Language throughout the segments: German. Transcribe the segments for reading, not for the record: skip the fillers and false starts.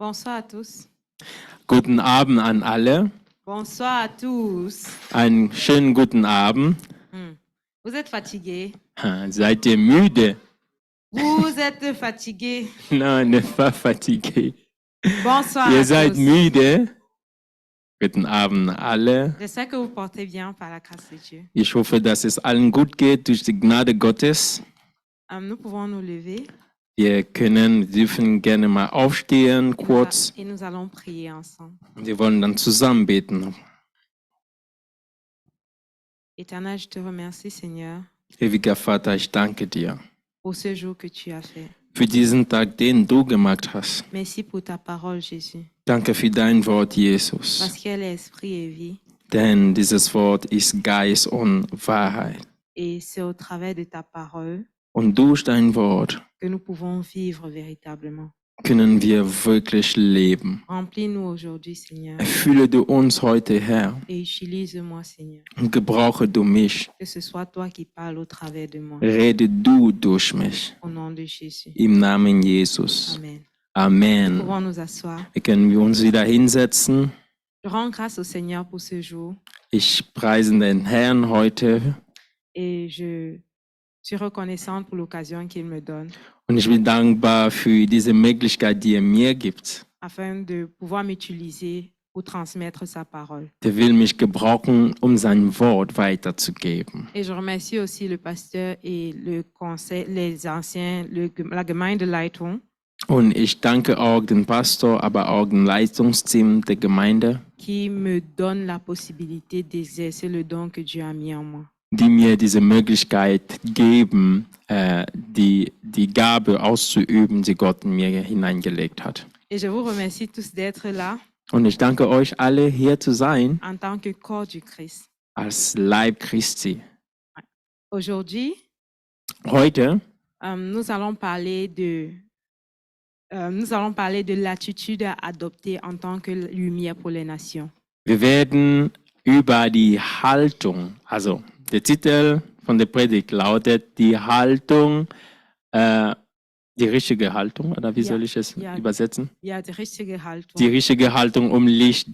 Bonsoir à tous. Guten Abend an alle. Bonsoir à tous. Einen schönen guten Abend. Vous êtes fatigués? Seid ihr müde? Vous êtes fatigués? Nein, nicht fatigué. Bonsoir Ihr à seid tous. müde? Guten Abend alle. J'espère que vous portez bien par la grâce de Dieu. Ich hoffe, dass es allen gut geht durch die Gnade Gottes. Nous pouvons nous lever Wir dürfen gerne mal aufstehen, kurz. et nous allons prier ensemble. Wir wollen dann zusammen beten. Éternel, je te remercie, Seigneur, Ewiger Vater, ich danke dir pour ce jour que tu as fait. für diesen Tag, den du gemacht hast. Merci pour ta parole, Jésus, Danke für dein Wort, Jesus. parce qu'elle est esprit et vie. Denn dieses Wort ist Geist und Wahrheit. Et c'est au travers de ta parole Und durch dein Wort que nous pouvons vivre véritablement. können wir wirklich leben. Remplis-nous aujourd'hui, Seigneur, Erfülle du uns heute, Herr, et utilise-moi, Seigneur. und gebrauche du mich. Que ce soit toi qui parles au travers de moi. Rede du durch mich. Au nom de Jésus. Im Namen Jesus. Amen. Nous Amen. pouvons nous asseoir. Können wir uns wieder hinsetzen? Je rends grâce au Seigneur pour ce jour Ich preise den Herrn heute et je suis reconnaissante pour l'occasion qu'il me donne und ich bin dankbar für diese Möglichkeit, die er mir gibt. afin de pouvoir m'utiliser pour transmettre sa parole. Der will mich gebrauchen, um sein Wort weiterzugeben. Et je remercie aussi le pasteur et le conseil, les anciens, la Gemeindeleitung Und ich danke auch dem Pastor, aber auch dem Leitungsteam der Gemeinde, qui me donne la possibilité d'exercer le don que Dieu a mis en moi. die mir diese Möglichkeit geben, die Gabe auszuüben, die Gott in mir hineingelegt hat. Et je vous remercie tous d'être là Und ich danke euch alle, hier zu sein, en tant que corps du Christ. als Leib Christi. Aujourd'hui, Heute nous allons parler de l'attitude à adopter en tant que lumière pour les nations. wir werden über die Haltung, also der Titel von der Predigt lautet die Haltung, die richtige Haltung, oder wie Ja, soll ich es ja. übersetzen? Ja, die richtige Haltung Die richtige Haltung um Licht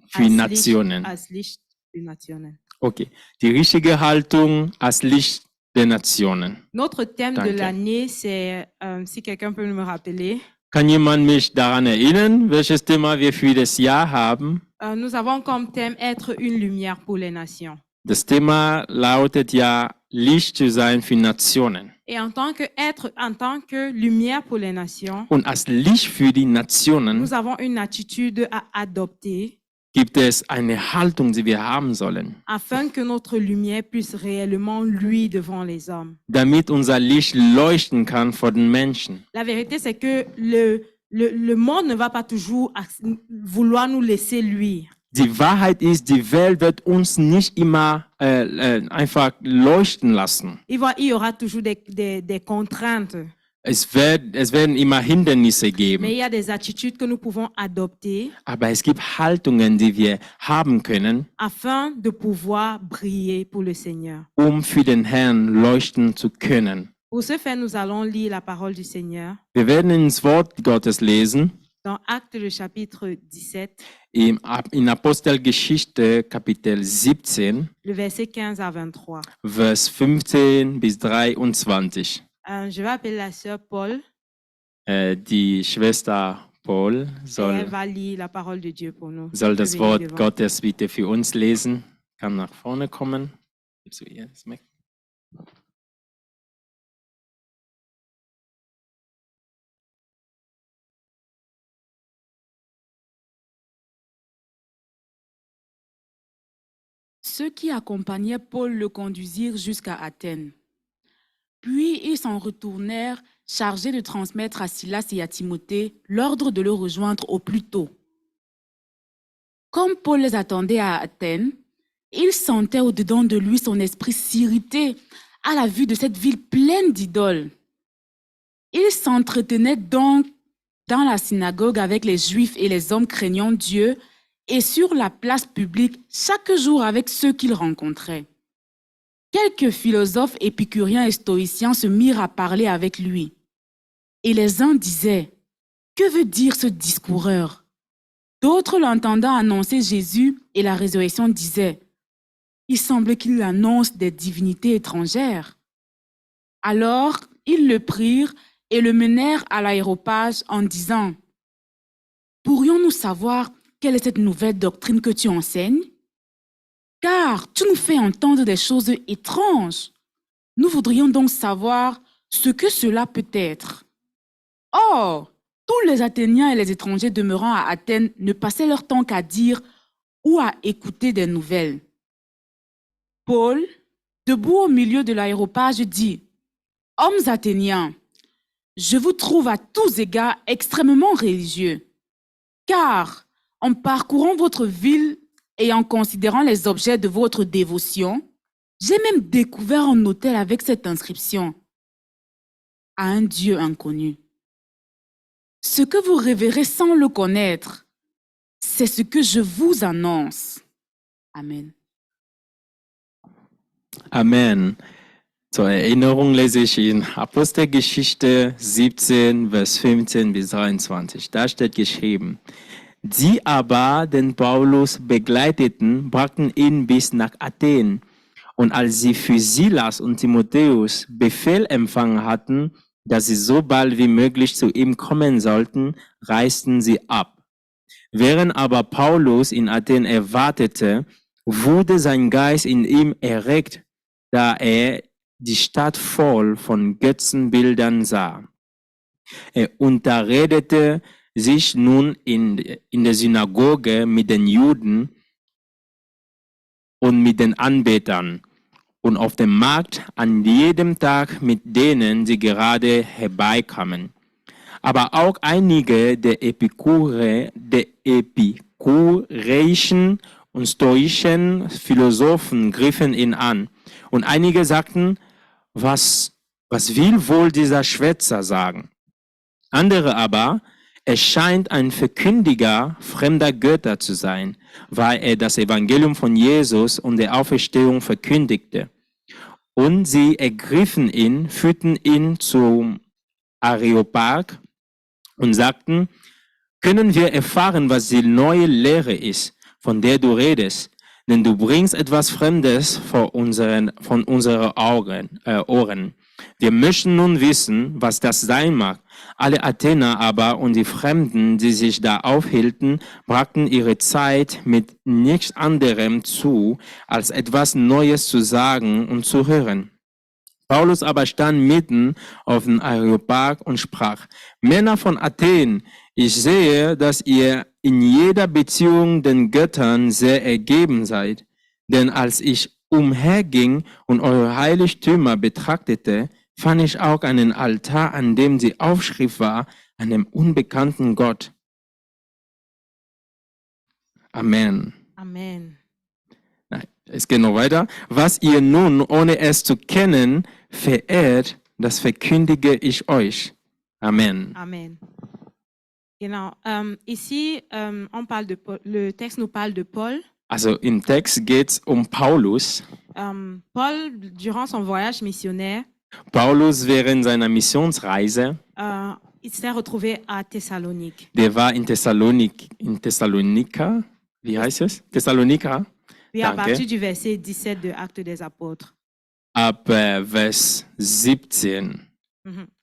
für als Nationen. als Licht für Nationen. Okay, die richtige Haltung als Licht der Nationen. Notre thème de Danke. l'année, c'est, si quelqu'un peut me rappeler, Kann jemand mich daran erinnern, welches Thema wir für das Jahr haben? nous avons comme thème être une lumière pour les nations. Das Thema lautet ja, Licht zu sein für Nationen. Et en tant que lumière pour les nations, Und als Licht für die Nationen nous avons une attitude à adopter gibt es eine Haltung, die wir haben sollen, afin que notre lumière puisse réellement luire devant les hommes. damit unser Licht leuchten kann vor den Menschen. La vérité, c'est que le monde ne va pas toujours vouloir nous laisser luire. Die Wahrheit ist, die Welt wird uns nicht immer einfach leuchten lassen. Il y aura toujours des contraintes. Es werden immer Hindernisse geben. Mais il y a des attitudes que nous pouvons adopter Aber es gibt Haltungen, die wir haben können, afin de pouvoir briller pour le Seigneur. um für den Herrn leuchten zu können. Pour ce faire, nous allons lire la parole du Seigneur Wir werden ins Wort Gottes lesen, dans Actes le chapitre 17, in Apostelgeschichte Kapitel 17, le verset 15 à 23. Vers 15 bis 23. Je vais appeler la sœur Paul Die Schwester Paul et elle soll va lire la parole de Dieu pour nous. das Venez Wort devant. Gottes bitte für uns lesen. Kann nach vorne kommen. Gibst du ihr das Mic? Ceux qui accompagnaient Paul le conduisirent jusqu'à Athènes. Puis ils s'en retournèrent, chargés de transmettre à Silas et à Timothée l'ordre de le rejoindre au plus tôt. Comme Paul les attendait à Athènes, il sentait au-dedans de lui son esprit s'irriter à la vue de cette ville pleine d'idoles. Il s'entretenait donc dans la synagogue avec les Juifs et les hommes craignant Dieu et sur la place publique chaque jour avec ceux qu'il rencontrait. Quelques philosophes épicuriens et stoïciens se mirent à parler avec lui. Et les uns disaient, Que veut dire ce discoureur? D'autres, l'entendant annoncer Jésus et la résurrection, disaient, il semble qu'il annonce des divinités étrangères. Alors, ils le prirent et le menèrent à l'aéropage en disant, pourrions-nous savoir quelle est cette nouvelle doctrine que tu enseignes? Car tu nous fais entendre des choses étranges. Nous voudrions donc savoir ce que cela peut être. Or, tous les Athéniens et les étrangers demeurant à Athènes ne passaient leur temps qu'à dire ou à écouter des nouvelles. Paul, debout au milieu de l'aéropage, dit, « Hommes athéniens, je vous trouve à tous égards extrêmement religieux, car en parcourant votre ville et en considérant les objets de votre dévotion, j'ai même découvert un autel avec cette inscription, à un Dieu inconnu. Ce que vous révérez sans le connaître, c'est ce que je vous annonce. » Amen. Amen. Zur Erinnerung lese ich in Apostelgeschichte 17, Vers 15 bis 23. Da steht geschrieben, sie aber, den Paulus begleiteten, brachten ihn bis nach Athen. Und als sie für Silas und Timotheus Befehl empfangen hatten, dass sie so bald wie möglich zu ihm kommen sollten, reisten sie ab. Während aber Paulus in Athen erwartete, wurde sein Geist in ihm erregt, da er die Stadt voll von Götzenbildern sah. Er unterredete sich nun in der Synagoge mit den Juden und mit den Anbetern und auf dem Markt an jedem Tag mit denen sie gerade herbeikamen. Aber auch einige der epikureischen und stoischen Philosophen griffen ihn an. Und einige sagten, was will wohl dieser Schwätzer sagen? Andere aber, er scheint ein Verkündiger fremder Götter zu sein, weil er das Evangelium von Jesus und der Auferstehung verkündigte. Und sie ergriffen ihn, führten ihn zum Areopag und sagten, können wir erfahren, was die neue Lehre ist, von der du redest? Denn du bringst etwas Fremdes von unseren Ohren. Wir möchten nun wissen, was das sein mag. Alle Athener aber und die Fremden, die sich da aufhielten, brachten ihre Zeit mit nichts anderem zu, als etwas Neues zu sagen und zu hören. Paulus aber stand mitten auf dem Areopag und sprach, Männer von Athen, ich sehe, dass ihr in jeder Beziehung den Göttern sehr ergeben seid. Denn als ich umherging und eure Heiligtümer betrachtete, fand ich auch einen Altar, an dem die Aufschrift war, einem unbekannten Gott. Amen. Amen. Es geht noch weiter. Was ihr nun, ohne es zu kennen, verehrt, das verkündige ich euch. Amen. Amen. Genau. Ici, on parle de Paul, le texte nous parle de Paul. Also im Text geht es um Paulus. Paul, durant son voyage missionnaire, Paulus während seiner Missionsreise, il s'est retrouvé à Thessalonique. der war in Thessalonika, wie heißt es? Thessalonika, Puis à Danke. partir du verset 17 de Actes des Apôtres. ab Vers 17.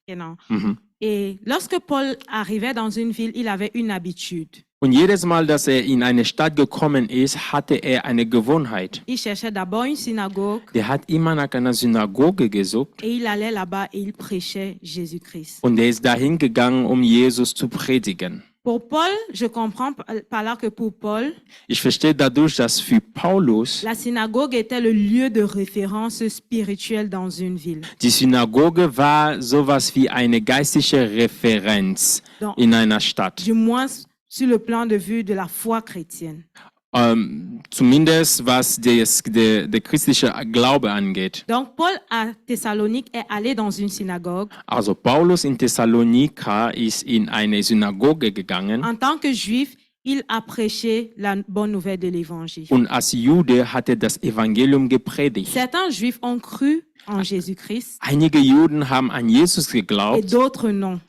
Genau. Mhm. Et lorsque Paul arrivait dans une ville, il avait une habitude. Und jedes Mal, dass er in eine Stadt gekommen ist, hatte er eine Gewohnheit. Il cherchait d'abord une synagogue Der hat immer nach einer Synagoge gesucht et il allait là-bas et il prêchait Jésus-Christ. und er ist dahin gegangen, um Jesus zu predigen. Pour Paul, je comprends par là que pour Paul, Ich verstehe dadurch, dass für Paulus la synagogue était le lieu de référence spirituelle dans une ville. die Synagoge war sowas wie eine geistliche Referenz Donc, in einer Stadt. du moins sur le plan de vue de la foi chrétienne. Zumindest was der christliche Glaube angeht. Donc, Paul à Thessalonique est allé dans une synagogue. Also Paulus in Thessalonika ist in eine Synagoge gegangen En tant que juif, il a prêché la bonne nouvelle de l'évangile. und als Jude hat er das Evangelium gepredigt. Certains juifs ont cru en Jésus-Christ Einige Juden haben an Jesus et geglaubt, d'autres non.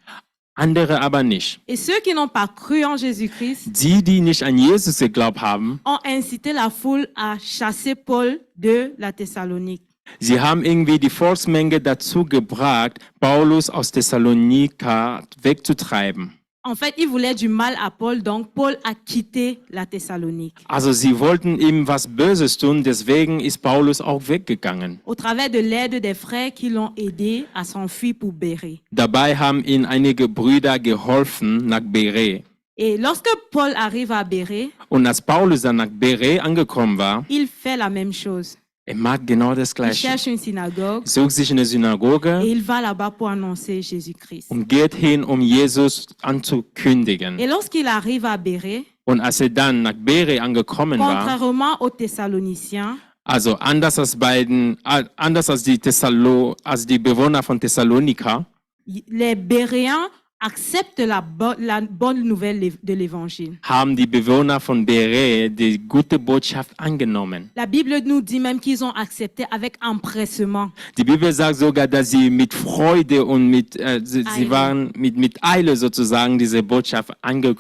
andere aber nicht. Et ceux qui n'ont pas cru en Jésus-Christ Die nicht an Jesus geglaubt haben, ont incité la foule à chasser Paul de la Thessalonique. sie haben irgendwie die Volksmenge dazu gebracht, Paulus aus Thessalonika wegzutreiben. En fait, ils voulaient du mal à Paul, donc Paul a quitté la Thessalonique. Also sie wollten ihm was Böses tun, deswegen ist Paulus auch weggegangen. Au travers de l'aide des frères qui l'ont aidé à s'enfuir pour Bérée. Dabei haben ihnen einige Brüder geholfen nach Bere. Et lorsque Paul arrive à Bérée, Und als Paulus dann nach Bere angekommen war, il fait la même chose. macht genau das Il Gleiche. cherche une synagogue Sucht sich eine et Synagoge il va là-bas pour annoncer Jésus-Christ. und geht hin, um Jesus anzukündigen. Et lorsqu'il arrive à Bérée, Und als er dann nach Bere angekommen war, contrairement aux Thessaloniciens, also anders als die Bewohner von Thessalonika, les Béréens acceptent la bonne nouvelle de l'évangile. haben die Bewohner von Bere die gute Botschaft angenommen. La Bible nous dit même qu'ils ont accepté avec empressement. Die Bibel sagt sogar, dass sie mit Freude und sie waren mit Eile sozusagen diese Botschaft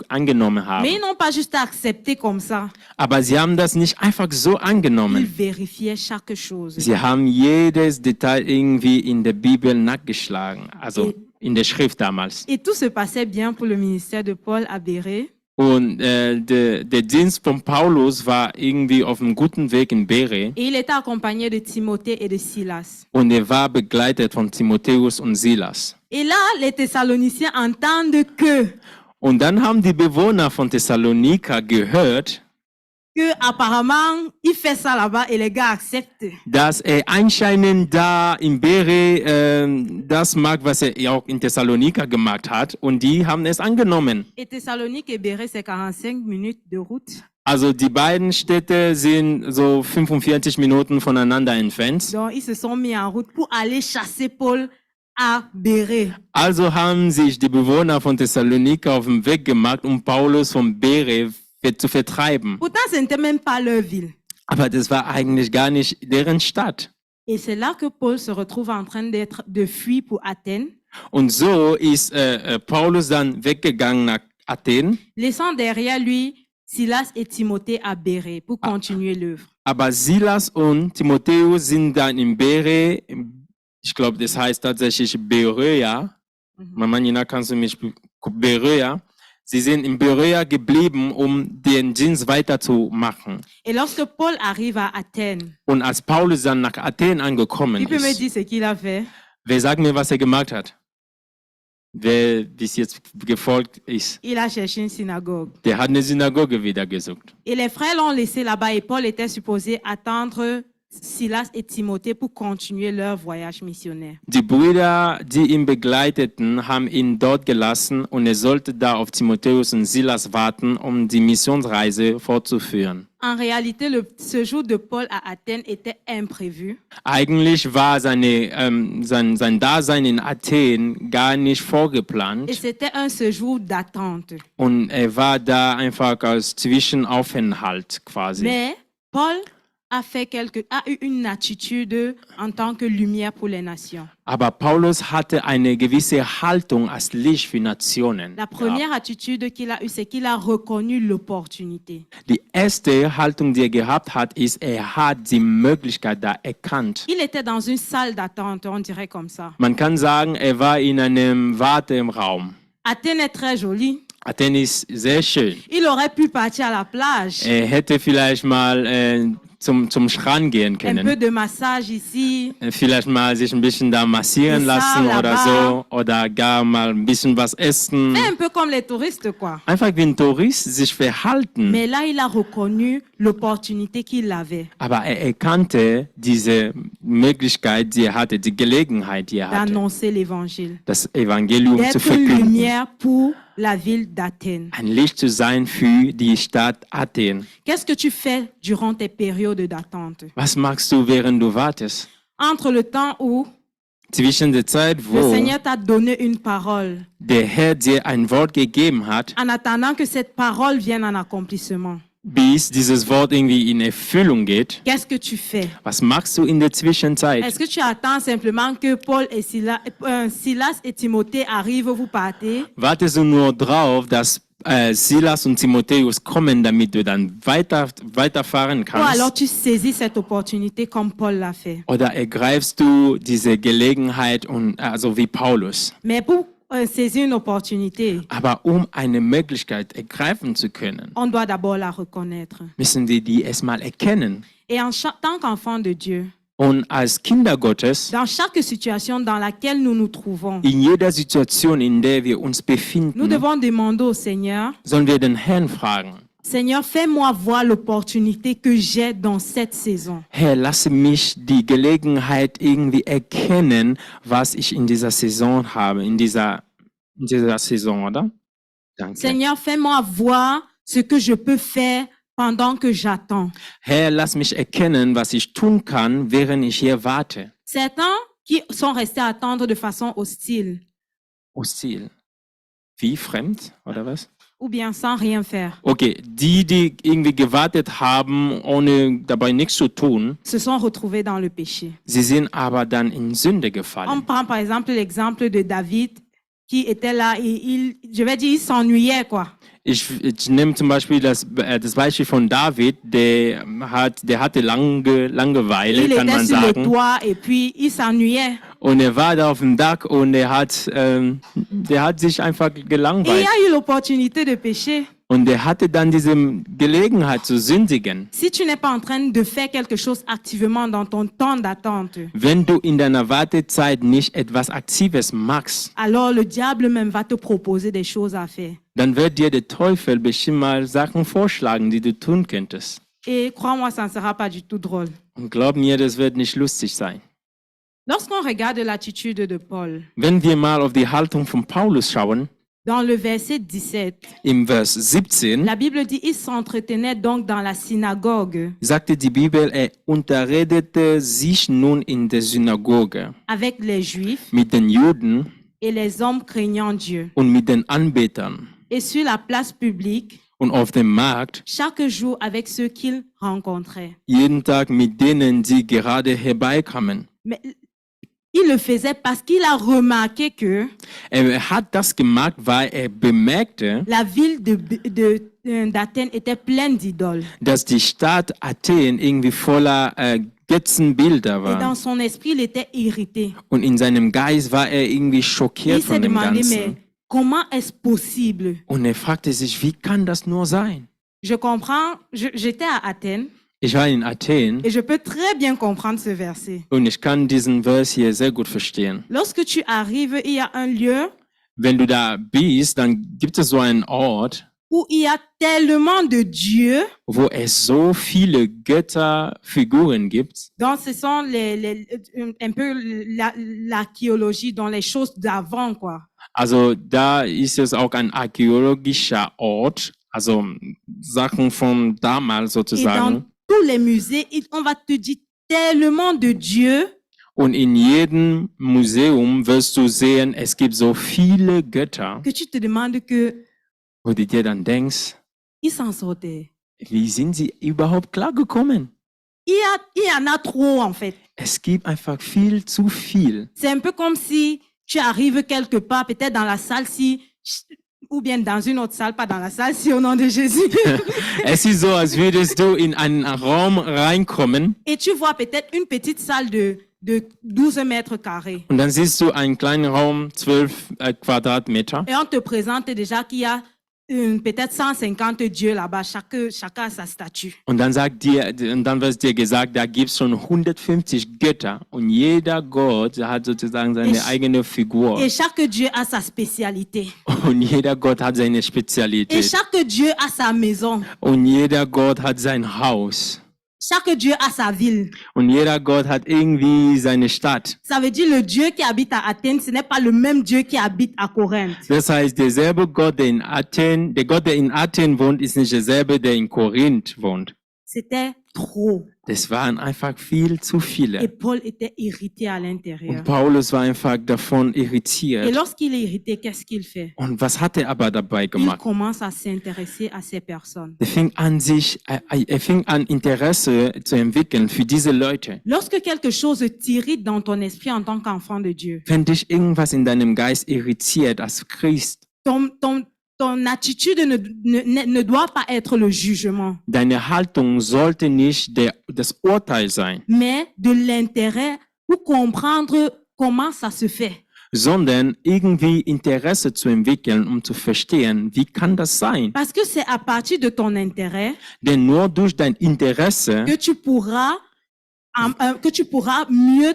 angenommen haben. Mais ils n'ont pas juste accepté comme ça. Aber sie haben das nicht einfach so Ils angenommen. vérifiaient chaque chose. Sie haben jedes Detail irgendwie in der Bibel nachgeschlagen, also in der Schrift damals. Et tout se passait bien pour le ministère de Paul à Bérée. Und der Dienst von Paulus war irgendwie auf einem guten Weg in Bere. Et il était accompagné de Timothée et de Silas. Und er war begleitet von Timotheus und Silas. Et là, les Thessaloniciens entendent que Und dann haben die Bewohner von Thessalonika gehört, apparemment, il fait ça là-bas et les gars acceptent. dass er anscheinend da in Bere das mag, was er auch in Thessalonika gemacht hat. Und die haben es angenommen. Et Thessalonique et Bérée, c'est 45 minutes de route. Also die beiden Städte sind so 45 Minuten voneinander entfernt. Donc, ils se sont mis en route pour aller chasser Paul à Bérée. Also haben sich die Bewohner von Thessalonika auf den Weg gemacht, um Paulus von Bere zu vertreiben. Pourtant, ce n'était même pas leur ville. Aber das war eigentlich gar nicht deren Stadt. Et c'est là que Paul se retrouve en train de fuir pour Athènes, Und so ist Paulus dann weggegangen nach Athen. laissant derrière lui Silas et Timothée à Bérée pour continuer l'œuvre. Aber Silas und Timotheus sind dann in Bere, ich glaube, das heißt tatsächlich Berea. Mama Nina, kannst du mich Berea? Sie sind in Berea geblieben, um den Dienst weiterzumachen. Et lorsque Paul arrive à Athènes, Und als Paulus dann nach Athen angekommen tu peux me ist, dire ce qu'il a fait? wer sagt mir, was er gemacht hat? Wer bis jetzt gefolgt ist? Il a cherché une synagogue. Der hat eine Synagoge wieder gesucht. Et les frères l'ont laissé là-bas et Paul était supposé attendre Silas et Timothée pour continuer leur voyage missionnaire. Die Brüder, die ihn begleiteten, haben ihn dort gelassen und er sollte da auf Timotheus und Silas warten, um die Missionsreise fortzuführen. En réalité, ce jour de Paul à Athènes était imprévu. Eigentlich war sein Dasein in Athen gar nicht vorgeplant Et c'était un séjour d'attente. und er war da einfach als Zwischenaufenthalt quasi. Mais Paul a eu une attitude en tant que lumière pour les nations. Aber Paulus hatte eine gewisse Haltung als Licht für Nationen. La première attitude qu'il a eue, c'est qu'il a reconnu l'opportunité. Die erste Haltung, die er gehabt hat, ist, er hat die Möglichkeit da erkannt. Il était dans une salle d'attente, on dirait comme ça. Man kann sagen, er war in einem Warteraum. Athènes est très jolie. Athen ist sehr schön. Il aurait pu partir à la plage. Er hätte vielleicht mal zum Strand gehen Un peu können. de massage ici. Vielleicht mal sich ein bisschen da massieren Das lassen Saal oder so. Oder gar mal ein bisschen was essen. C'est un peu comme les touristes, quoi. Einfach wie ein Tourist sich verhalten. Mais là, il a reconnu l'opportunité qu'il avait Aber er erkannte diese Möglichkeit, die er hatte, die Gelegenheit, die er hatte, d'annoncer l'évangile, das Evangelium zu d'être une verkünden. lumière pour la ville d'Athènes. Ein Licht zu sein für die Stadt Athen. Qu'est-ce que tu fais durant tes périodes d'attente? Was machst du, während du wartest? Entre le temps où Zwischen der Zeit, le wo Seigneur t'a donné une parole, der Herr dir ein Wort gegeben hat en attendant que cette parole vienne en accomplissement. bis dieses Wort irgendwie in Erfüllung geht, qu'est-ce que tu fais? was machst du in der Zwischenzeit? Est-ce que tu attends simplement que Silas et Timothée arrivent, vous partez? Wartest du nur drauf, dass Silas und Timotheus kommen, damit du dann weiterfahren Ou alors kannst? tu saisis cette opportunité comme Paul l'a fait? Oder ergreifst du diese Gelegenheit und also wie Paulus? Mais pour saisir une opportunité, Aber um eine Möglichkeit ergreifen zu können, on doit d'abord la reconnaître. müssen wir die erstmal erkennen. Et tant qu'enfant de Dieu, Und als Kinder Gottes, dans chaque situation dans laquelle nous nous trouvons, in jeder Situation, in der wir uns nous befinden, devons demander au Seigneur, sollen wir den Herrn fragen: Seigneur, fais-moi voir l'opportunité que j'ai dans cette saison. Herr, lasse mich die Gelegenheit irgendwie erkennen, was ich in dieser Saison habe, in dieser Saison, oder? Danke. Seigneur, fais-moi voir ce que je peux faire pendant que j'attends. Herr, lass mich erkennen, was ich tun kann, während ich hier warte. Certains qui sont restés à attendre de façon hostile Hostil. Wie fremd, oder was? ou bien sans rien faire, Okay, die irgendwie gewartet haben, ohne dabei nichts zu tun, se sont retrouvés dans le péché. sie sind aber dann in Sünde On gefallen. prend par exemple l'exemple de David qui était là et je vais dire, il s'ennuyait quoi. Ich nehme zum Beispiel das Beispiel von David, der hatte Langeweile, Il kann était man sur le sagen. toit et puis il s'ennuyait. Und er war da auf dem Dach und der hat sich einfach Et il y gelangweilt. a eu l'opportunité de pécher. Und er hatte dann diese Gelegenheit zu sündigen. Si tu n'es pas en train de faire quelque chose activement dans ton temps d'attente, Wenn du in deiner Wartezeit nicht etwas Aktives machst, alors le diable même va te proposer des choses à faire. dann wird dir der Teufel bestimmt mal Sachen vorschlagen, die du tun könntest. Et crois-moi, ça ne sera pas du tout drôle. Und glaub mir, das wird nicht lustig sein. Lorsqu'on regarde l'attitude de Paul, Wenn wir mal auf die Haltung von Paulus schauen, dans le verset 17, im Vers 17, la Bible dit, il s'entretenait donc dans la synagogue sagte die Bibel, er unterredete sich nun in der Synagoge avec les Juifs mit den Juden et les hommes craignant Dieu. und mit den Anbetern Et sur la place publique, und auf dem Markt, chaque jour avec ceux qu'il rencontrait. jeden Tag mit denen, die gerade herbeikamen. Mais il le faisait parce qu'il a remarqué que Er hat das gemacht, weil er bemerkte, la ville d'Athènes était pleine d'idoles. dass die Stadt Athen irgendwie voller Götzenbilder Et war. dans son esprit, il était irrité. Und in seinem Geist war er irgendwie Il schockiert s'est von dem demandé, mais Ganzen. comment est-ce possible? Und er fragte sich, wie kann das nur sein? Je comprends, j'étais à Athènes Ich war in Athen et je peux très bien comprendre ce verset. und ich kann diesen Vers hier sehr gut verstehen. Lorsque tu arrives, il y a un lieu Wenn du da bist, dann gibt es so einen Ort, où il y a tellement de dieux. wo es so viele Götterfiguren gibt. Donc, ce sont un peu l'archéologie dans les choses d'avant, quoi. Also da ist es auch ein archäologischer Ort, also Sachen von damals Et dans sozusagen. tous les musées, on va te dire tellement de dieux Und in jedem Museum wirst du sehen, es gibt so viele Götter, que tu te demandes que wo du dir dann denkst, ils s'en sortaient. wie sind sie überhaupt klargekommen? Il y en a trop, en fait. Es gibt einfach viel zu viel. C'est un peu comme si tu arrives quelque part, peut-être dans la salle, ou bien dans une autre salle, pas dans la salle, si au nom de Jésus. Es ist so, als würdest du in einen Raum reinkommen Et tu vois peut-être une petite salle de 12 mètres carrés. und dann siehst du einen kleinen Raum, 12 Quadratmeter. Et on te présente déjà qu'il y a peut-être 150 dieux là-bas, chacun a sa statue. Und dann wird dir gesagt, da gibt es schon 150 Götter und jeder Gott hat sozusagen seine eigene Figur Et chaque dieu a sa spécialité. und jeder Gott hat seine Et Spezialität chaque dieu a sa maison. und jeder Gott hat sein Haus Chaque dieu a sa ville. und jeder Gott hat irgendwie seine Stadt. Ça veut dire le Dieu qui habite à Athènes, ce n'est pas le même Dieu qui habite à Corinthe. Das heißt, derselbe Gott, der in Athen wohnt, ist nicht derselbe, der in Korinth wohnt. c'était trop. Das waren einfach viel zu Et viele. Paul était irrité à Und l'intérieur. Paulus war einfach davon Et irritiert. lorsqu'il est irrité, qu'est-ce qu'il fait? Und was hat er aber dabei Il gemacht? commence à s'intéresser à ces personnes. Er fing an, Interesse zu entwickeln für diese Leute. Lorsque quelque chose t'irrite dans ton esprit en tant qu'enfant de Dieu, Wenn dich irgendwas in deinem Geist irritiert als Christ, ton attitude ne doit pas être le jugement, deine Haltung sollte nicht das Urteil sein, mais de l'intérêt pour comprendre comment ça se fait. sondern irgendwie Interesse zu entwickeln, um zu verstehen, wie kann das sein? Parce que c'est à partir de ton intérêt Denn nur durch dein Interesse que tu pourras mieux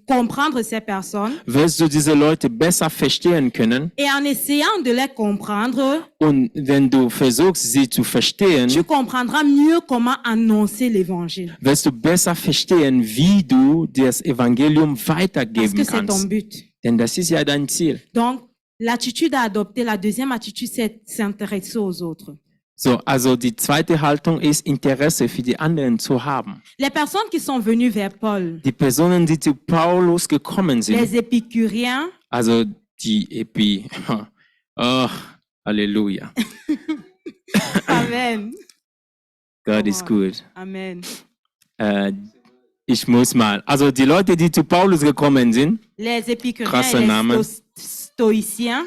comprendre ces personnes. wirst du diese Leute besser verstehen können. Et en essayant de les comprendre, Und wenn du versuchst, sie zu verstehen, tu comprendras mieux comment annoncer l'évangile. wirst du besser verstehen, wie du das Evangelium Parce weitergeben que c'est ton kannst. but. Denn das ist ja dein Ziel. Donc, l'attitude à adopter, la deuxième attitude, c'est s'intéresser aux autres. So, also die zweite Haltung ist, Interesse für die anderen zu haben. Les personnes qui sont venues vers Paul, Die Personen, die zu Paulus gekommen sind, les épicuriens, also die oh, Halleluja. Amen. Gott ist gut. Amen. Ich muss mal. Also die Leute, die zu Paulus gekommen sind Les épicuriens Krasse et les Name. stoïciens,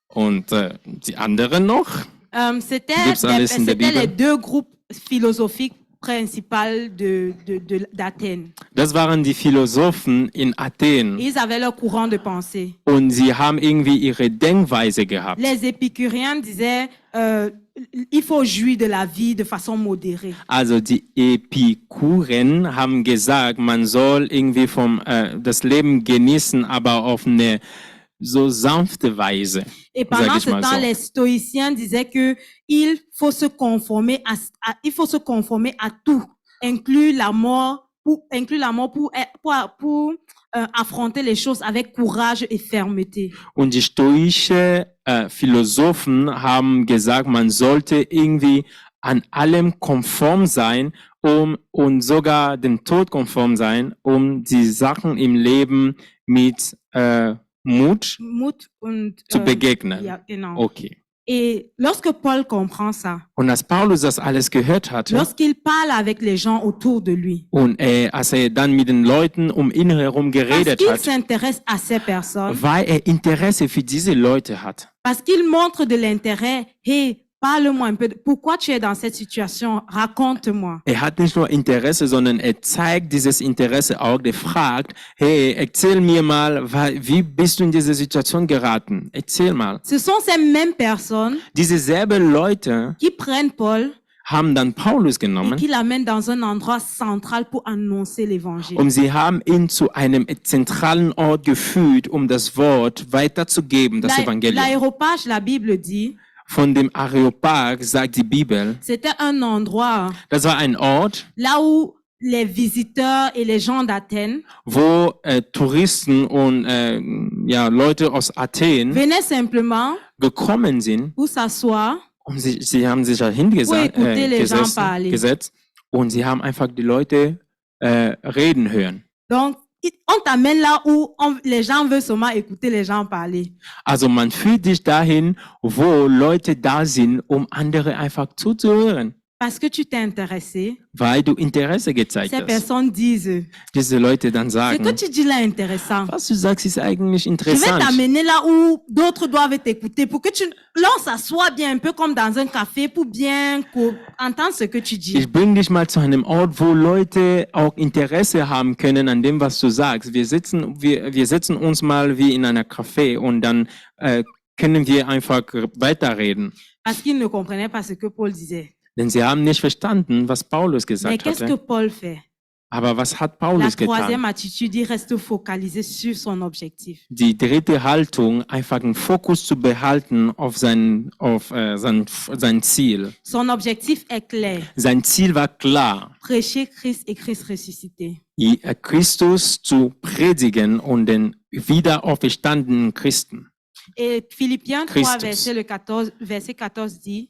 und die anderen noch, c'était Gibt's alles in der c'était les Bibel? deux groupes philosophiques principaux d'Athènes. das waren die Philosophen in Athen Ils avaient leur courant de pensée. und sie haben irgendwie ihre Denkweise gehabt. Les épicuriens disaient il faut jouir de la vie de façon modérée. Also die Epikuren haben gesagt, man soll irgendwie das Leben genießen, aber auf eine so sanfte Weise. Et pendant Sag ich ce mal temps, so. les stoïciens disaient que il faut se conformer à tout, inclure la mort pour affronter les choses avec courage et fermeté. Und die stoische Philosophen haben gesagt, man sollte irgendwie an allem konform sein, und sogar dem Tod konform sein, die Sachen im Leben mit Mut Mut und zu begegnen. ja, genau. Okay. Et lorsque Paul comprend ça, Und als Paulus das alles gehört hatte, lorsqu'il parle avec les gens autour de lui, und als er dann mit den Leuten um ihn herum parce geredet qu'il hat, s'intéresse à ces personnes, weil er Interesse für diese Leute hat. parce qu'il montre de l'intérêt, hey, parle-moi un peu, pourquoi tu es dans cette situation, raconte-moi. Er hat nicht nur Interesse, sondern er zeigt dieses Interesse auch. Er fragt, hey, erzähl mir mal, wie bist du in diese Situation geraten? Erzähl mal. Ce sont ces mêmes personnes Diese selben Leute qui prennent Paul haben dann Paulus et genommen qui l'amènent dans un endroit central pour annoncer l'évangile. und sie haben ihn zu einem zentralen Ort geführt, um das Wort weiterzugeben, das Evangelium. L'aéropage, la Bible dit, Von dem Areopag sagt die Bibel, c'était un endroit das war ein Ort, là où les visiteurs et les gens d'Athènes wo Touristen und Leute aus Athen venaient simplement gekommen sind. pour s'asseoir Und sie haben sich da pour écouter les gens parler. gesetzt und sie haben einfach die Leute reden hören. Donc, on t'amène là où les gens veulent seulement écouter les gens parler. Also man führt dich dahin, wo Leute da sind, um andere einfach zuzuhören, Parce que tu t'es intéressé, weil du Interesse gezeigt ces hast. personnes disent, Diese Leute dann ce que sagen, tu dis là est intéressant. was du sagst, ist eigentlich Je vais interessant. t'amener là où d'autres doivent t'écouter pour que là, on s'assoit bien un peu comme dans un café pour bien entendre ce que tu dis. Ich bring dich mal zu einem Ort, wo Leute auch Interesse haben können an dem, was du sagst. Wir sitzen uns mal wie in einer Café und dann können wir einfach weiterreden. Parce qu'ils ne comprenaient pas ce que Paul disait. Denn sie haben nicht verstanden, was Paulus Mais gesagt qu'est-ce que hatte. Paul fait? Aber was hat La Paulus troisième getan? attitude, il reste focalisé sur son objectif. Die dritte Haltung, einfach einen Fokus zu behalten auf sein Ziel. Son objectif est clair. Sein Ziel war klar, Prêcher Christ et Christ ressuscité. Christus zu predigen und den wiederauferstandenen Christen. Et Philippiens 3, Christus. verset 14 dit,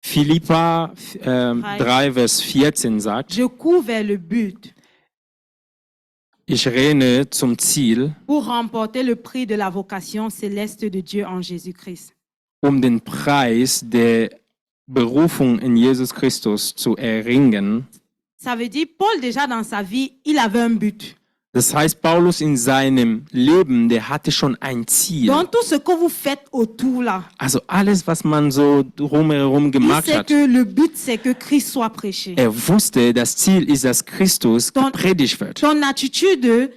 Philippa 3, Vers 14 sagt, Je cours vers le but ich renne zum Ziel, pour remporter le prix de la vocation céleste de Dieu en Jésus-Christ. den Preis der Berufung in Jesus Christus zu erringen. Ça veut dire, Paul déjà dans sa vie, il avait un but. Das heißt, Paulus in seinem Leben, der hatte schon ein Ziel. Donc tout ce que vous faites autour là, Also alles, was man so drumherum il gemacht sait hat. que le but c'est que Christ soit prêché. Er wusste, das Ziel ist, dass Christus Ton- gepredigt wird. Ton attitude,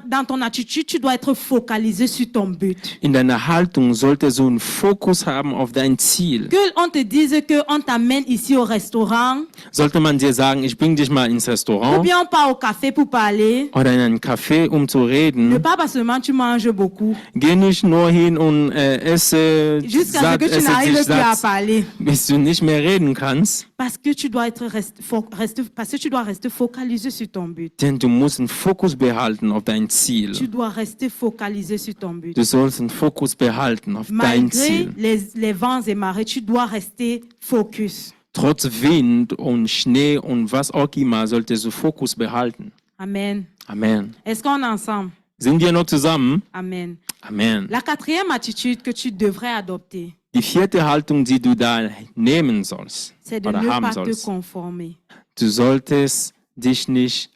dans ton attitude, tu dois être focalisé sur ton but. In deiner Haltung sollte so einen Fokus haben auf dein Ziel. Que on te dise que on t'amène ici au restaurant, Sollte man dir sagen, ich bring dich mal ins ou Restaurant bien on part au café pour parler. oder in einen Café, um zu Ne reden, pas seulement tu manges beaucoup, geh nicht nur hin und esse, jusqu'à ce que tu esse n'arrives dich plus à satt, parler. bis du nicht mehr reden kannst. Parce que tu dois parce que tu dois rester focalisé sur ton but. Denn du musst einen Fokus behalten auf dein Tu Ziel. dois rester focalisé sur ton but. Du sollst einen Fokus behalten auf dein Malgré Ziel. les vents et marées, tu dois rester focus. Trotz Wind und Schnee und was auch immer solltest du Fokus behalten. Amen. Amen. Est-ce qu'on est ensemble? Sind wir noch zusammen? Amen. Amen. La quatrième attitude que tu devrais adopter, Die vierte Haltung, die du da nehmen sollst c'est de oder ne haben pas te sollst, conformer. du solltest dich nicht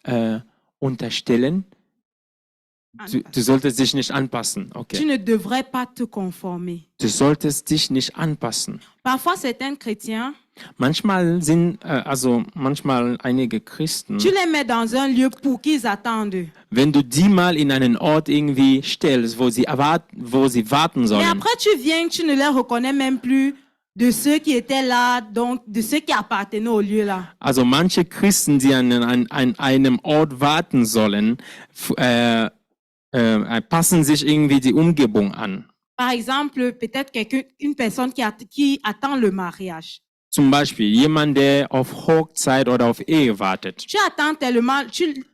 unterstellen. Du solltest dich nicht anpassen. Tu Okay. ne devrais pas te conformer. Du solltest dich nicht anpassen. Parfois, certains chrétiens, Manchmal manchmal einige Christen, tu les mets dans un lieu pour qu'ils attendent. wenn du die mal in einen Ort irgendwie stellst, wo sie warten Mais sollen, après, tu viens, tu ne les reconnais même plus de ceux qui étaient là, donc de ceux qui appartenaient au lieu là. also manche Christen, die an einem Ort warten sollen, passen sich irgendwie die Umgebung an. Par exemple, peut-être une personne qui attend le mariage. Zum Beispiel jemand, der auf Hochzeit oder auf Ehe wartet. Tu attends tellement,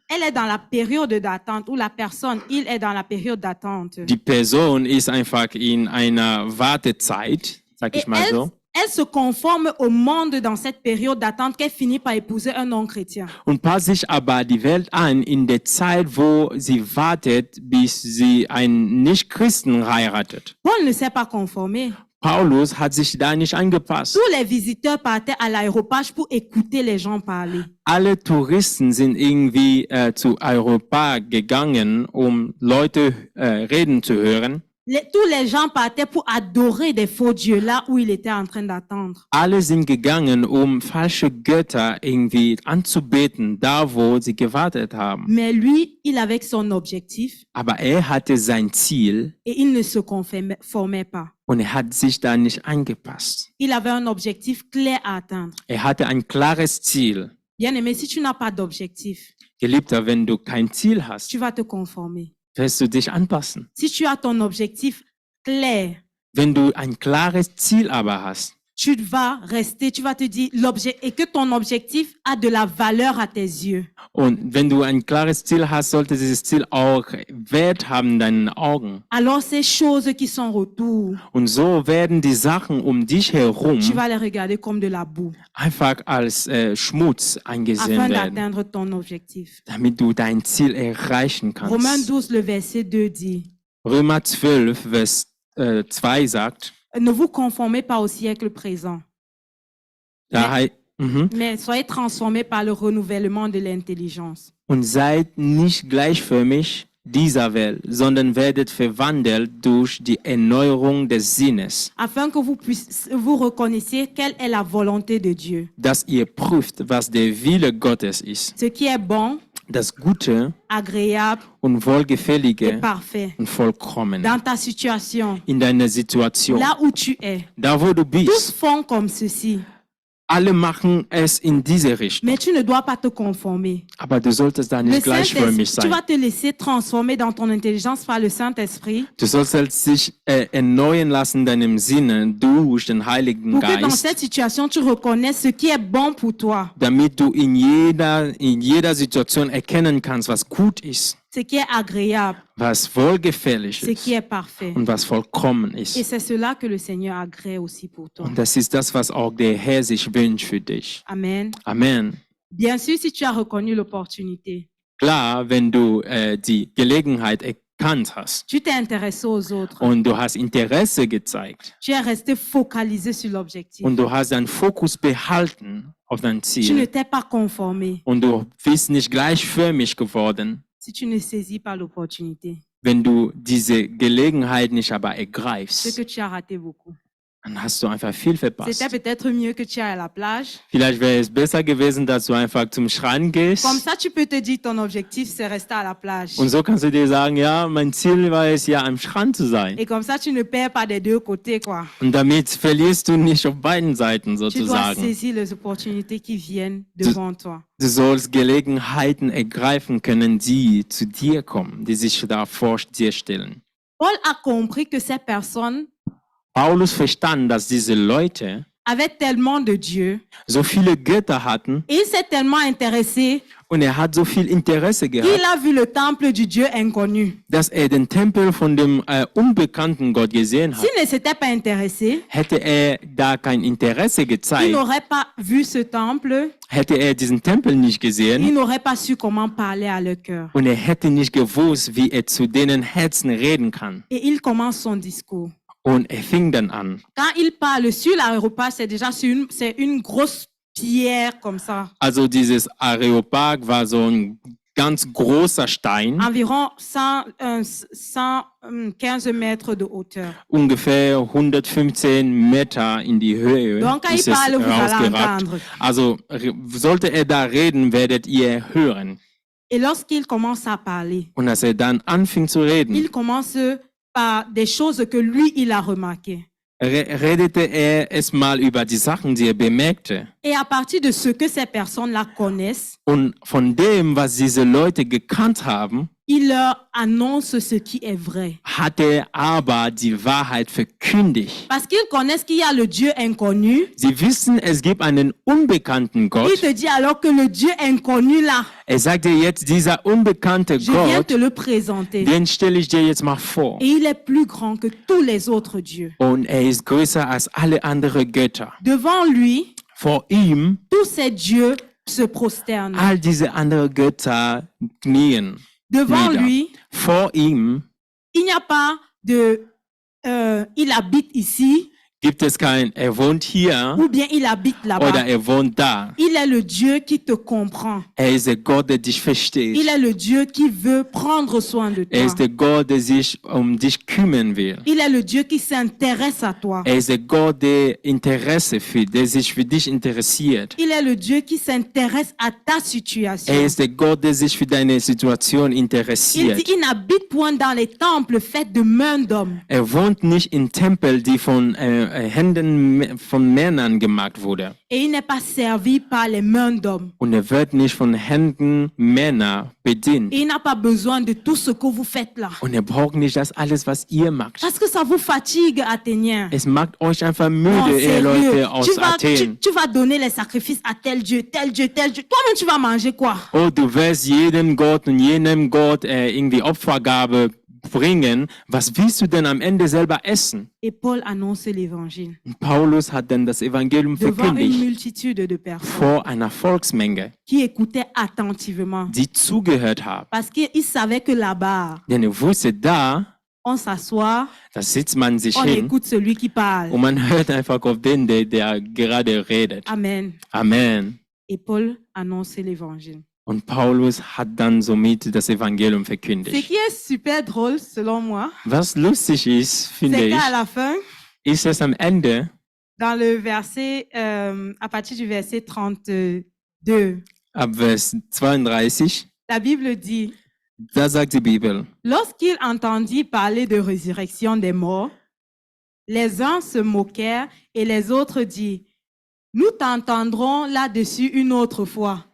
elle est dans la période d'attente, ou la personne, il est dans la période d'attente. Die Person ist einfach in einer Wartezeit, sag Et ich mal so, elle se conforme au monde dans cette période d'attente qu'elle finit par épouser un non-chrétien. und passt sich aber die Welt an in der Zeit, wo sie wartet, bis sie einen Nicht-Christen heiratet. Paul ne s'est pas conformé. Paulus hat sich da nicht angepasst. Tous les visiteurs partaient à l'aéropage pour écouter les gens parler. Alle Touristen sind irgendwie zu Europa gegangen, um Leute reden zu hören. Tous les gens partaient pour adorer des faux dieux là où il était en train d'attendre. Alle sind gegangen, um falsche Götter irgendwie anzubeten, da wo sie gewartet haben. Mais lui, il avait son objectif Aber er hatte sein Ziel et il ne se conformait pas. und er hat sich da nicht angepasst. Il avait un objectif clair à atteindre. Er hatte ein klares Ziel. Bien aimé, si tu n'as pas d'objectif, Geliebter, wenn du kein Ziel hast, tu vas te conformer. wirst du dich anpassen. Si tu as ton objectif clair, Wenn du ein klares Ziel aber hast, tu vas rester, tu vas te dire et que ton objectif a de la valeur à tes yeux. und wenn du ein klares Ziel hast, sollte dieses Ziel auch Wert haben in deinen Augen. Alors ces choses qui sont autour, Und so werden die Sachen um dich herum tu vas les regarder comme de la boue einfach als Schmutz angesehen afin werden, d'atteindre ton objectif. damit du dein Ziel erreichen Romains kannst. 12, le verset 2 dit, Römer 12, Vers 2 sagt, ne vous conformez pas au siècle présent, mais soyez transformés par le renouvellement de l'intelligence. und seid nicht gleichförmig dieser Welt, sondern werdet verwandelt durch die Erneuerung des Sinnes, Afin que vous reconnaissiez quelle est la volonté de Dieu, dass ihr prüft, was der Wille Gottes ist, ce qui est bon, das Gute agréable und et Wohlgefällige parfait. und vollkommen Dans ta situation, in deiner Situation, là où tu es, da wo du tous bist. font comme ceci, Alle machen es in diese Richtung, mais tu ne dois pas te conformer. aber du solltest da Le nicht gleichförmig tu sein. vas te laisser transformer dans ton intelligence par le Saint-Esprit Du sollst dich erneuern lassen in deinem Sinne durch den Heiligen pour que dans Geist, cette situation, tu reconnaisses ce qui est bon pour toi. damit du in jeder Situation erkennen kannst, was gut ist. ce qui est agréable, was wohlgefällig ce ist qui est parfait. und was vollkommen Et ist. c'est cela que le Seigneur agrée aussi pour toi. Und das ist das, was auch der Herr sich wünscht für dich. Amen. Amen. Bien sûr, si tu as reconnu l'opportunité, Klar, wenn du die Gelegenheit erkannt hast tu t'es intéressé aux autres, und du hast Interesse gezeigt tu es resté focalisé sur l'objectif, und du hast deinen Fokus behalten auf dein tu ne Ziel t'es pas conformé, und du bist nicht gleichförmig geworden, si tu ne saisis pas l'opportunité, wenn du diese Gelegenheit nicht aber c'est ergreifst, que tu as raté beaucoup. dann hast du einfach viel verpasst. C'était peut-être mieux que tu ailles à la plage. Vielleicht wäre es besser gewesen, dass du einfach zum Strand gehst. Comme ça, tu peux te dire ton objectif, c'est rester à la plage. Und so kannst du dir sagen, ja, mein Ziel war es ja, am Strand zu sein. Et comme ça, tu ne perds pas des deux côtés, quoi. Und damit verlierst du nicht auf beiden Seiten Tu dois sozusagen. saisir les opportunités qui viennent devant toi. Du sollst Gelegenheiten ergreifen können, die zu dir kommen, die sich da vor dir stellen. Paul a compris que ces personnes Paulus verstand, dass diese Leute avaient tellement de Dieu so viele Götter hatten et il s'est tellement intéressé und er hat so viel Interesse qu'il gehabt, a vu le temple du Dieu inconnu. dass er den Tempel von dem unbekannten Gott gesehen hat. S'il ne s'était pas intéressé, Hätte er da kein Interesse il gezeigt, n'aurait pas vu ce temple, hätte er diesen Tempel nicht il gesehen n'aurait pas su comment parler à leur cœur. und er hätte nicht gewusst, wie er zu denen Herzen reden kann. Et il commence son discours. Und er fing dann an. Quand il parle sur l'aéroport, c'est déjà c'est une grosse pierre comme ça, Also dieses Areopag war so ein ganz großer Stein, environ 115 mètres de hauteur. ungefähr 115 Meter in die Höhe Donc quand il ist es parle, vous allez rausgeragt. entendre. Also sollte er da reden, werdet ihr hören. Et lorsqu'il commence à parler, Und als er dann anfing zu reden, il commence par des choses que lui, il a remarquées. redete er erstmal über die Sachen, die er bemerkte. Et à partir de ce que ces personnes-là connaissent, Und von dem, was diese Leute gekannt haben, il leur annonce ce qui est vrai. hat er aber die Wahrheit verkündigt. Parce qu'ils connaissent qu'il y a le Dieu inconnu. Sie wissen, es gibt einen unbekannten Il Gott. te dit alors que le Dieu inconnu là, Er sagt dir jetzt, dieser unbekannte je viens Gott, te le présenter. den stelle ich dir jetzt mal vor. Et il est plus grand que tous les autres dieux. Und er ist größer als alle anderen Götter. Devant lui, Vor ihm, tous ces dieux se prosternent. all diese anderen Götter knien. Devant nieder. lui, Vor ihm il n'y a pas de il habite ici gibt es kein, er wohnt hier ou bien il habite oder là-bas. er wohnt da. Il est le Dieu qui te comprend. Er ist der Gott, der dich versteht. Il est le Dieu qui veut prendre soin de Er toi. ist der Gott, der sich dich kümmern will. Il est le Dieu qui s'intéresse à toi. Er ist der Gott, der Interesse fühlt, der sich für dich interessiert. Il est le Dieu qui s'intéresse à ta situation. Er ist der Gott, der sich für deine Situation Il interessiert. dit, il n'habite point dans les temples faits de mains d'hommes. Er wohnt nicht in Tempeln, die von Händen von Männern gemacht wurden. Et il n'est pas servi par les mains d'hommes. Und er wird nicht von Händen Männer bedient. Et il n'a pas besoin de tout ce que vous faites là. Und er braucht nicht das alles, was ihr macht. Parce que ça vous fatigue, Athéniens. Es macht euch einfach Non, müde, ihr sérieux. Leute aus Athen. Tu vas donner les sacrifices à tel Dieu, tel Dieu, tel Dieu. Toi-même, tu vas manger quoi? Oh, du wirst jedem Gott und jenem Gott irgendwie Opfergabe bringen. Was willst du denn am Ende selber essen? Et Paul annonce l'évangile Und Paulus hat dann das Evangelium devant une verkündigt multitude de personnes vor einer Volksmenge, qui écoutaient attentivement. die zugehört haben. Parce qu'il savait que là-bas, Denn er wusste, da s'assoit, da sitzt man sich on hin écoute celui qui parle. und man hört einfach auf den, der gerade redet. Amen. Amen. Et Paul annonce l'évangile. Und Paulus hat dann somit das Evangelium Ce verkündigt. qui est super drôle, selon moi, Was lustig ist, finde c'est ich, qu'à la fin, ist es am Ende, dans le verset, à partir du verset 32, ab Vers 32, la Bible dit, da sagt die Bibel, lorsqu'il entendit parler de résurrection des morts, les uns se moquèrent et les autres dirent, nous t'entendrons là-dessus une autre fois.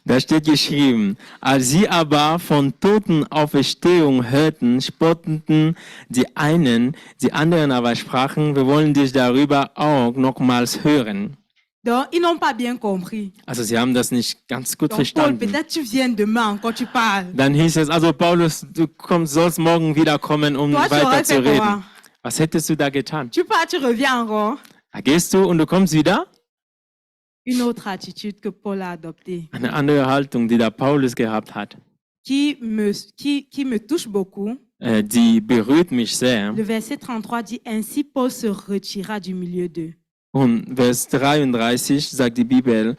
da steht geschrieben, als sie aber von Totenauferstehung hörten, spotteten die einen, die anderen aber sprachen, wir wollen dich darüber auch nochmals hören. Donc, ils n'ont pas bien compris. Also sie haben das nicht ganz gut Donc, Paul, verstanden. peut-être tu viens demain quand tu parles. Dann hieß es, also Paulus, sollst morgen wiederkommen, um Toi, tu weiter aurais zu fait reden. quoi? Was hättest du da getan? Tu pars, tu reviens encore. Da gehst du und du kommst wieder? Une autre attitude que Paul a adoptée, Eine andere Haltung, die da Paulus gehabt hat, qui me touche beaucoup. die berührt mich sehr. Le verset 33 dit, ainsi Paul se retira du milieu d'eux. Und Vers 33 sagt die Bibel,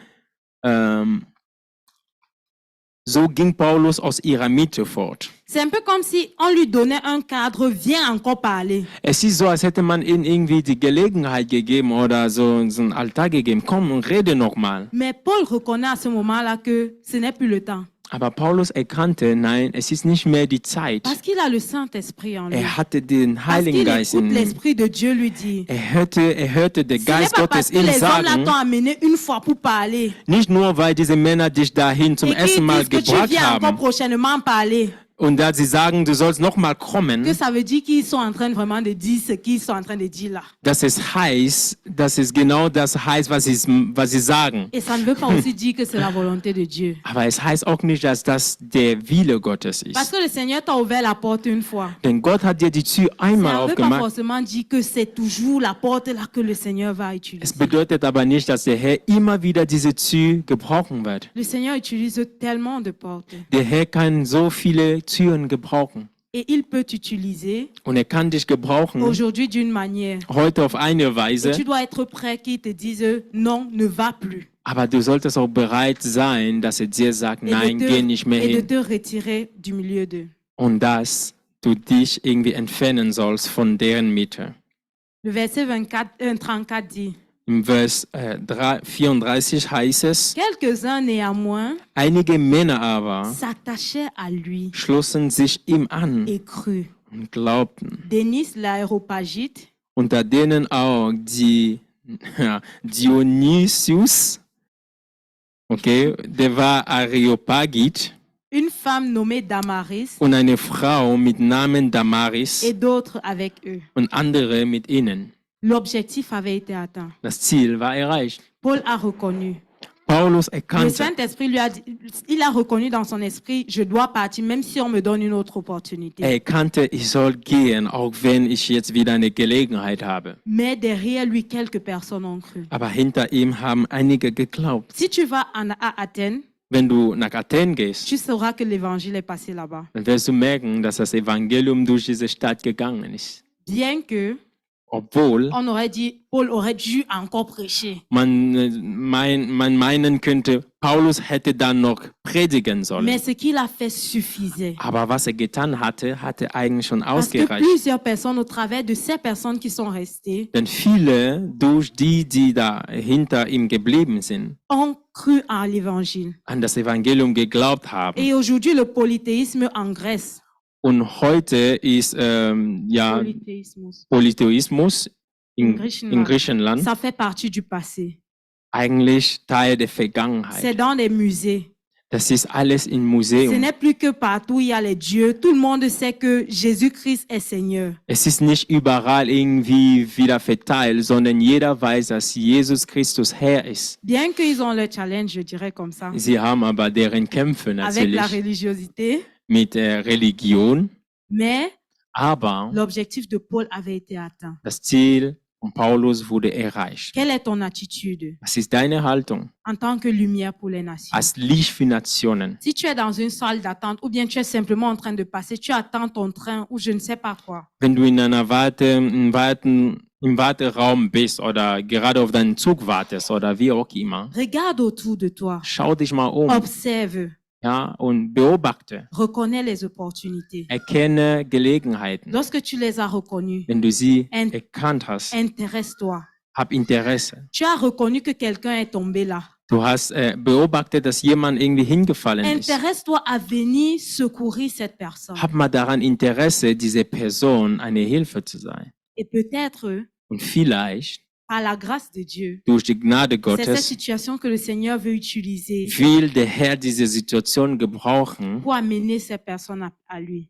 so ging Paulus aus ihrer Mitte fort. C'est un peu comme si on lui donnait un cadre, viens encore parler. Es ist so, als hätte man ihnen irgendwie die Gelegenheit gegeben oder so einen Altar gegeben. Komm und rede nochmal. Mais Paul reconnaît à ce moment-là que ce n'est plus le temps. Aber Paulus erkannte, nein, es ist nicht mehr die Zeit. Parce qu'il a le Saint-Esprit en lui. Er hatte den Parce Heiligen qu'il Geist écoute in ihm. l'Esprit de Dieu lui dire. Er hörte den Ce n'est Geist pas parce Gottes que ihm les hommes là sagen, t'ont amené une fois pour parler. nicht nur, weil diese Männer dich dahin zum Et qu'ils ersten Mal disent que tu gebracht viens encore haben prochainement parler. und da sie sagen, du sollst nochmal kommen, Que ça veut dire qu'ils sont en train vraiment de dire ce qu'ils sont en train de dire là. dass es genau das heißt, was sie sagen. Et ça ne veut pas aussi dire que c'est la volonté de Dieu. Aber es heißt auch nicht, dass das der Wille Gottes Parce ist. que le Seigneur t'a ouvert la porte une fois. Denn Gott hat dir die Tür einmal Ça ne veut pas aufgemacht. forcément dire que c'est toujours la porte là que le Seigneur va Es utiliser. bedeutet aber nicht, dass der Herr immer wieder diese Tür gebrauchen wird. Le Seigneur utilise tellement de portes. Der Herr kann so viele Türen gebrauchen. Et il peut t'utiliser Und er kann dich gebrauchen, aujourd'hui d'une manière. heute auf eine Et Weise. tu dois être prêt qu'ils te disent non, ne va plus. Aber du solltest auch bereit sein, dass er dir sagt, nein, geh nicht mehr Et de hin. te retirer du milieu d'eux. Und dass du dich irgendwie entfernen sollst von deren Mitte. Le verset 34 dit, Im Vers 34 heißt es, quelques-uns néanmoins einige Männer aber s'attachaient à lui schlossen sich ihm an et crurent. und glaubten. Denis l'Aéropagite, Unter denen auch Dionysius, okay, der war Areopagit, une femme nommée Damaris und eine Frau mit Namen Damaris et d'autres avec eux. und andere mit ihnen. L'objectif avait été atteint. Das Ziel war erreicht. Paul a reconnu. Paulus Le erkannte, Saint-Esprit lui a dit, il a reconnu dans son esprit, je dois partir, même si on me donne une autre opportunité. er erkannte, ich soll gehen, auch wenn ich jetzt wieder eine Gelegenheit habe. Mais derrière lui, quelques personnes ont cru. Aber hinter ihm haben einige geglaubt. Si tu vas à Athènes, Wenn du nach Athen gehst, tu sauras que l'évangile est passé là-bas. dann wirst du merken, dass das Evangelium durch diese Stadt gegangen ist. Bien que Obwohl on aurait dit, Paul aurait dû encore prêcher. man meinen könnte, Paulus hätte dann noch predigen sollen. Mais ce qu'il a fait suffisait. Aber was er getan hatte eigentlich schon Parce que ausgereicht. plusieurs personnes, au travers de ces personnes qui sont restées, Denn viele, durch die da hinter ihm geblieben sind, ont cru en l'évangile. an das Evangelium geglaubt haben. Et aujourd'hui, le polythéisme en Grèce. Und heute ist Polythéismus. Polytheismus in Griechenland. Griechenland Ça fait partie du passé. eigentlich Teil der C'est Vergangenheit. dans les musées. Das ist alles im Ce Museum. n'est plus que partout il y a les dieux. Tout le monde sait que Jésus-Christ est Seigneur. Es ist nicht überall irgendwie wieder verteilt, sondern jeder weiß, dass Jesus Christus Herr ist. Bien qu'ils ont leur challenge, je dirais comme ça, Sie haben aber deren Kämpfe avec la natürlich religiosité, mit der Religion, mais aber l'objectif de Paul avait été atteint. das Ziel von Paulus wurde erreicht. Quelle est ton attitude Was ist deine Haltung en tant que lumière pour les nations? als Licht für Nationen? Si tu es dans une salle d'attente ou bien tu es simplement en train de passer, tu attends ton train ou je ne sais pas quoi. Wenn du in einer im Warteraum bist oder gerade auf deinen Zug wartest oder wie auch immer, Regarde autour de toi, schau dich mal um, observe, ja, und beobachte. reconnais les opportunités. Erkenne Gelegenheiten. Lorsque tu les as reconnues, Wenn du sie Ent- erkannt hast, intéresse-toi. hab Interesse. Tu as reconnu que quelqu'un est tombé là. Du hast beobachtet, dass jemand irgendwie hingefallen ist. Intéresse-toi à venir secourir cette personne. Hab mal daran Interesse, dieser Person eine Hilfe zu sein. Et peut-être, Und vielleicht par la grâce de Dieu, durch die Gnade c'est cette Gottes, situation que le Seigneur veut utiliser will der Herr diese Situation gebrauchen, pour amener ces personnes à lui.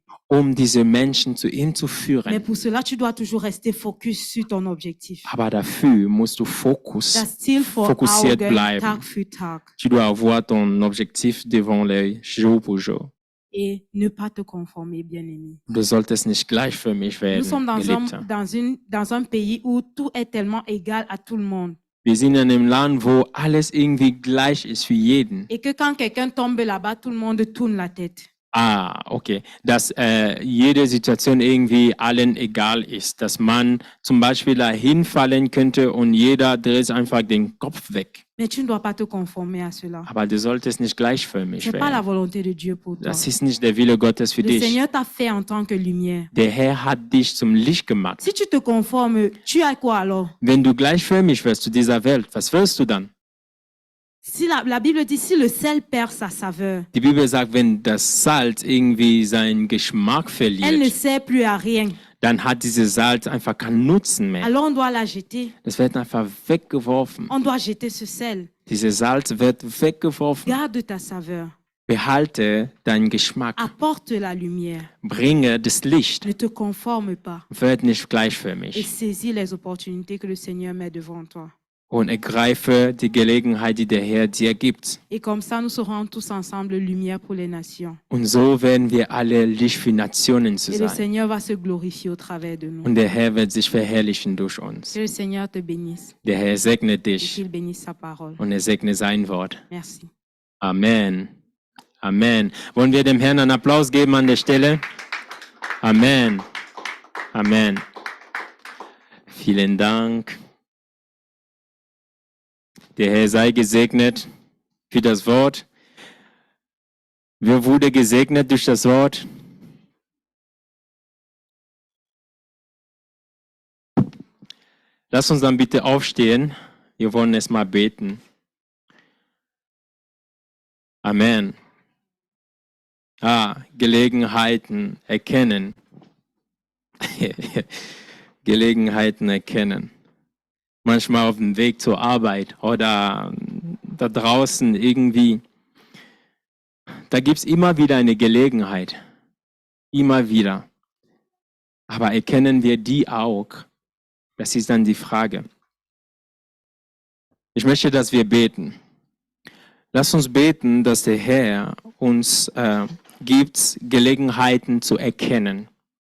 diese Menschen zu ihm zu Mais führen. pour cela, tu dois toujours rester focus sur ton objectif. Aber dafür musst du Das Ziel vor fokussiert Augen, bleiben. Tag für Tag. Tu dois avoir ton objectif devant l'œil, jour pour jour. Et ne pas te conformer, bien-aimé. Du solltest nicht gleichförmig Nous sommes werden, Geliebter. dans un pays où tout est tellement égal à tout le monde. Wir sind in einem Land, wo alles irgendwie gleich ist für jeden. Et que quand quelqu'un tombe là-bas, tout le monde tourne la tête. Ah, okay. Dass jede Situation irgendwie allen egal ist. Dass man zum Beispiel da hinfallen könnte und jeder dreht einfach den Kopf weg. Mais tu ne dois pas te conformer à cela. Aber du solltest nicht gleichförmig Ce n'est pas la werden. volonté de Dieu pour toi. Das ist nicht der Wille Gottes für Le dich. Seigneur t'a fait en tant que lumière. Der Herr hat dich zum Licht gemacht. Si tu te conformes, tu as quoi alors? Wenn du gleichförmig wirst zu dieser Welt, was wirst du dann? Si la Bible dit, si le sel perd sa saveur, Die Bibel sagt, wenn das Salz irgendwie seinen Geschmack elle ne verliert, sert plus à rien. dann hat dieses Salz einfach keinen Nutzen mehr. Alors on doit la jeter. Das wird einfach weggeworfen. On doit jeter ce sel. Dieses Salz wird weggeworfen. Garde ta saveur. Behalte deinen Geschmack. Apporte la lumière. Bringe das Licht. Ne te conforme pas. Werd nicht Et gleichförmig. saisis les opportunités que le Seigneur met devant toi. Und ergreife die Gelegenheit, die der Herr dir gibt. Et comme ça, nous serons tous ensemble lumière pour les nations. Und so werden wir alle Licht für Nationen zu Et le sein. Seigneur va se glorifier au travers de nous. Und der Herr wird sich verherrlichen durch uns. Que le Seigneur te bénisse Der Herr segne et dich qu'il bénisse sa parole. und er segne sein Wort. Merci. Amen. Amen. Wollen wir dem Herrn einen Applaus geben an der Stelle? Amen. Amen. Vielen Dank. Der Herr sei gesegnet für das Wort. Wer wurde gesegnet durch das Wort? Lass uns dann bitte aufstehen. Wir wollen erst mal beten. Amen. Gelegenheiten erkennen. Gelegenheiten erkennen. Manchmal auf dem Weg zur Arbeit oder da draußen irgendwie. Da gibt es immer wieder eine Gelegenheit. Immer wieder. Aber erkennen wir die auch? Das ist dann die Frage. Ich möchte, dass wir beten. Lass uns beten, dass der Herr uns gibt, Gelegenheiten zu erkennen.